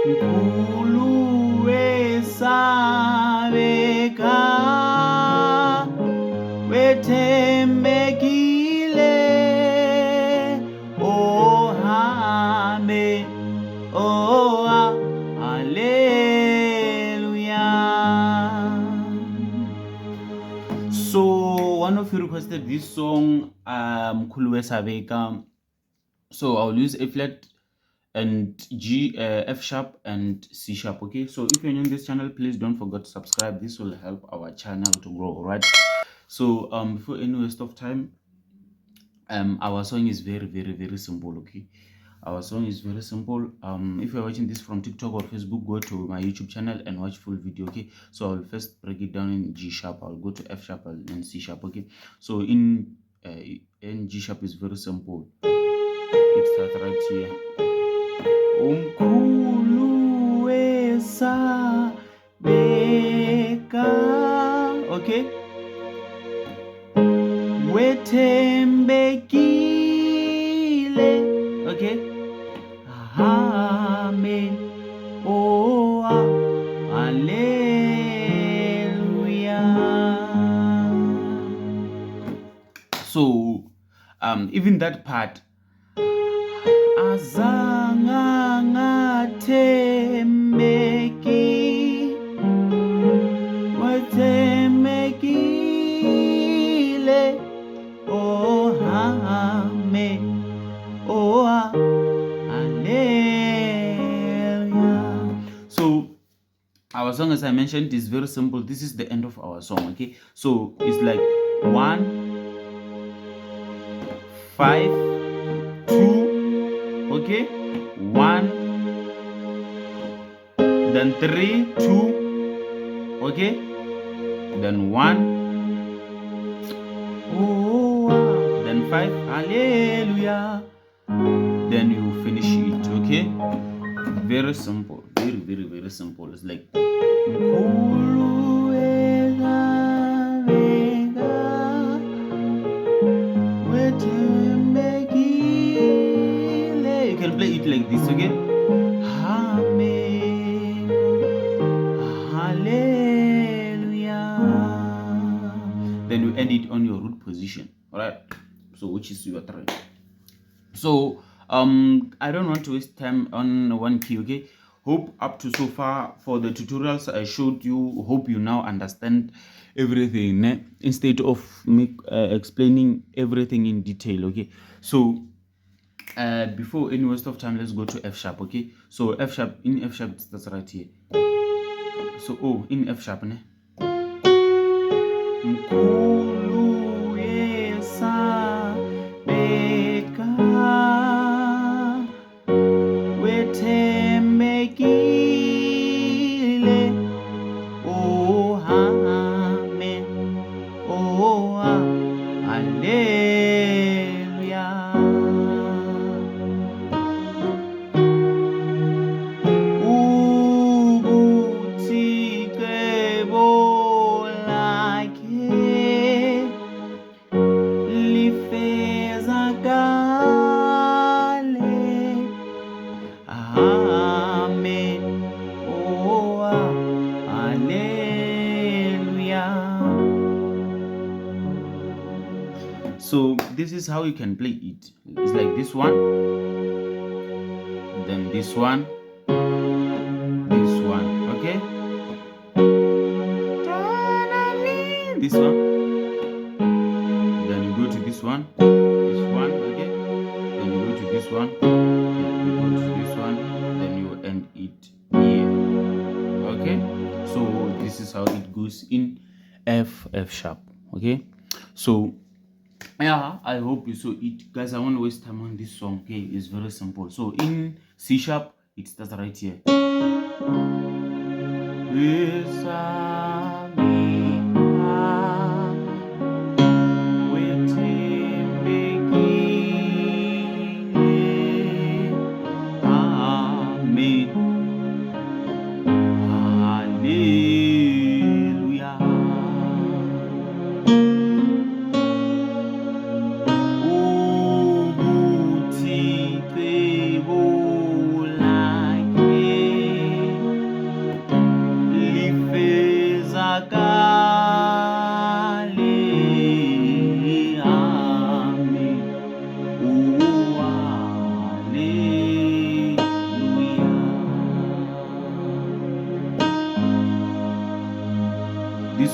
Mkhulu uyesabeka wethembekile ohambe hallelujah. So one of you requested this song, Mkhulu uyesabeka. So I'll use A flat and G, F sharp and C sharp. Okay, so if you're new in this channel, please don't forget to subscribe. This will help our channel to grow. Right. So before any waste of time, our song is very simple. Okay, our song is very simple. If you're watching this from TikTok or Facebook, go to my YouTube channel and watch full video. Okay, so I'll first break it down in G sharp. I'll go to F sharp and C sharp. Okay, so in G sharp is very simple. It starts right here. Mkhulu uyesabeka, okay, wethembekile, okay, amen, hallelujah. So even that part, azanga ngathembeki wethembekile ohame hallelujah. So our song, as I mentioned, is very simple. This is the end of our song. Okay, so it's like 1 5 2, okay, 1, then 3 2, okay, then 1, then 5, hallelujah, then you finish it. Okay, very simple, very simple. It's like you can play it like this. Okay, amen, hallelujah, then you end it on your root position. All right, so which is your 3. So I don't want to waste time on one key. Okay, hope up to so far for the tutorials I showed you, hope you now understand everything instead of me explaining everything in detail. Okay, so before any waste of time, let's go to F sharp. Okay, so F sharp, in F sharp, that's right here. So in F sharp, Mkhulu uyesabeka wethembekile ohame hallelujah. So this is how you can play it. It's like this one, then this one, okay, this one, then you go to this one, okay, then you go to this one, then you go to this one, then you end it here. Okay, so this is how it goes in F sharp. Okay, so yeah, I hope you saw it, guys. I won't waste time on this song. Okay, it's very simple. So in C sharp, it starts right here.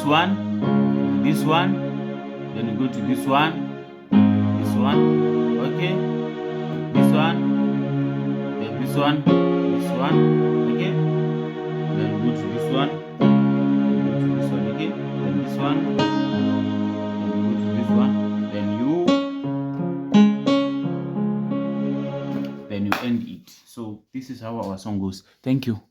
this one, then you go to this one, okay, this one, then this one, okay, then you go to this one, okay, then this one, then you go to this one, then you end it. So this is how our song goes. Thank you.